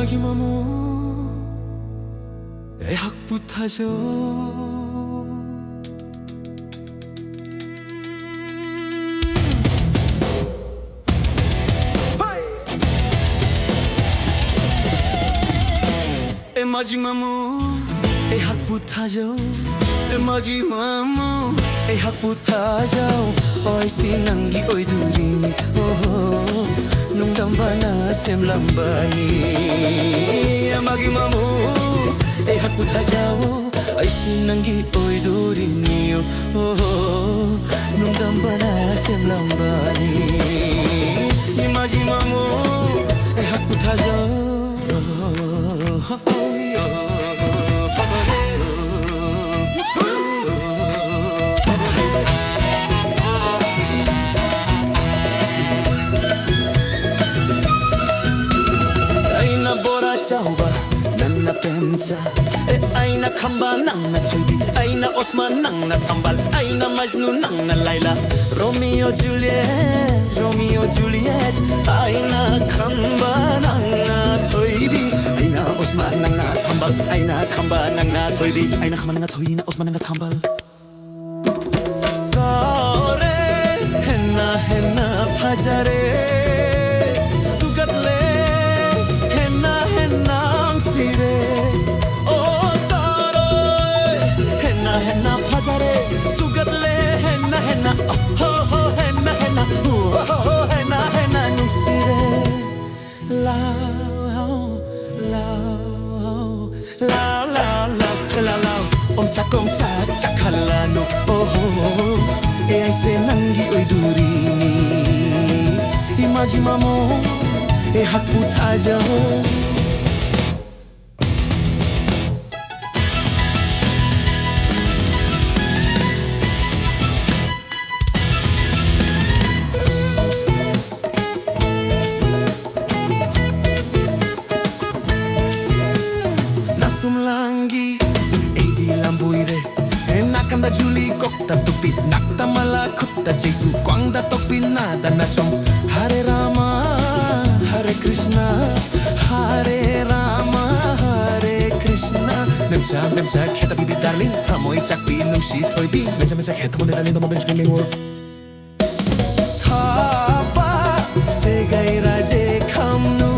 해마기마모 애학부타죠. 애마지마모 애학부타죠. 애마지마모 애학부타죠. 어이씨 난기 어이두리니 농담바나 셈람바니 애마기마모 애학부타죠. 어이씨 난기 어이두리니요 농담바나 셈람바니 애마지마모 애학부타죠. Jauba, nanna pemcha, aina khamba nanna thoibi, aina Osman nanna thambal, aina Majnun nanna Laila, Romeo Juliet, Romeo Juliet, aina khamba nanna thoibi, aina Osman nanna thambal, aina khamba nanna thoibi, aina khamba nanna thoibi, aina Osman nanna thambal. Sare henna henna phajare. 꼼짝 짝할라노 에아이세 난기 의두리니 이마지마모 애학부타죠. 나숨랑기 lambuire nakanda juli kokta tupi nakta mala kutta jesu kwangda topi nada nachom hare rama hare krishna hare rama hare krishna memcha kheta bibi darling thamoi chakpi nungsi thoibi memcha kheta mone darling no bench me more thapa se gai raje khamnu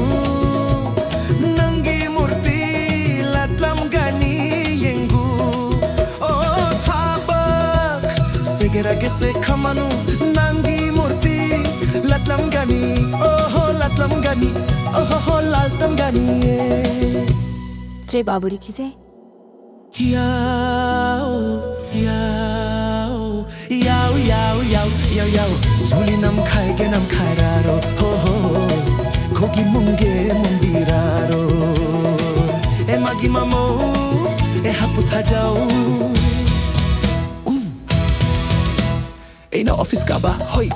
Geragese kamanu nangi murti latlam gani laltam gani जे बाबुरी खिसे 야오 졸리 남 칼게 남 칼라로 고기 뭉게 뭉비라로 에마기마모 애학부타자오 Eina office gaba hoi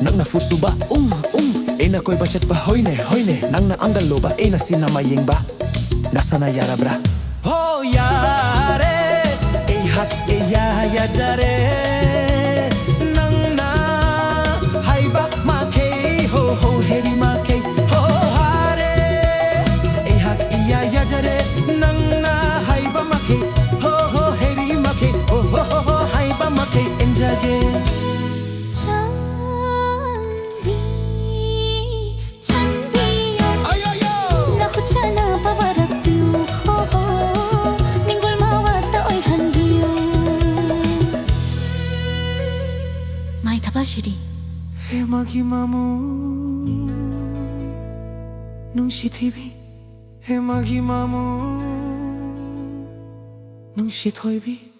nang na fusuba eina koi bachat pa hoine nang na angaloba eina sinama yengba nasana yarabra ho yare ei hak eya ya jare nang na haiba ma ke ho heri ma ke ho hare ei hak eya ya jare nang na haiba ma ke ho heri ma ke ho haiba ma ke enjage 시리 해마기마모 뭉시티비 해마기마모 뭉시토이비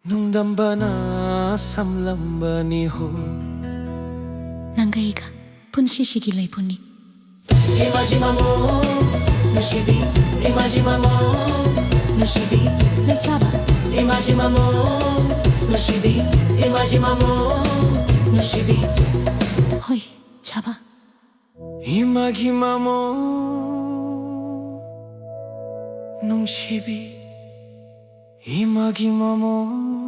농담바나 삼람바니호 난가이가 분시시길레 분니 해마지마모 뭉시비 해마지마모 뭉시비 레차바 해마지마모 뭉시비 해마지마모 누시비 호이 잡아 이마기마모 농시비 이마기마모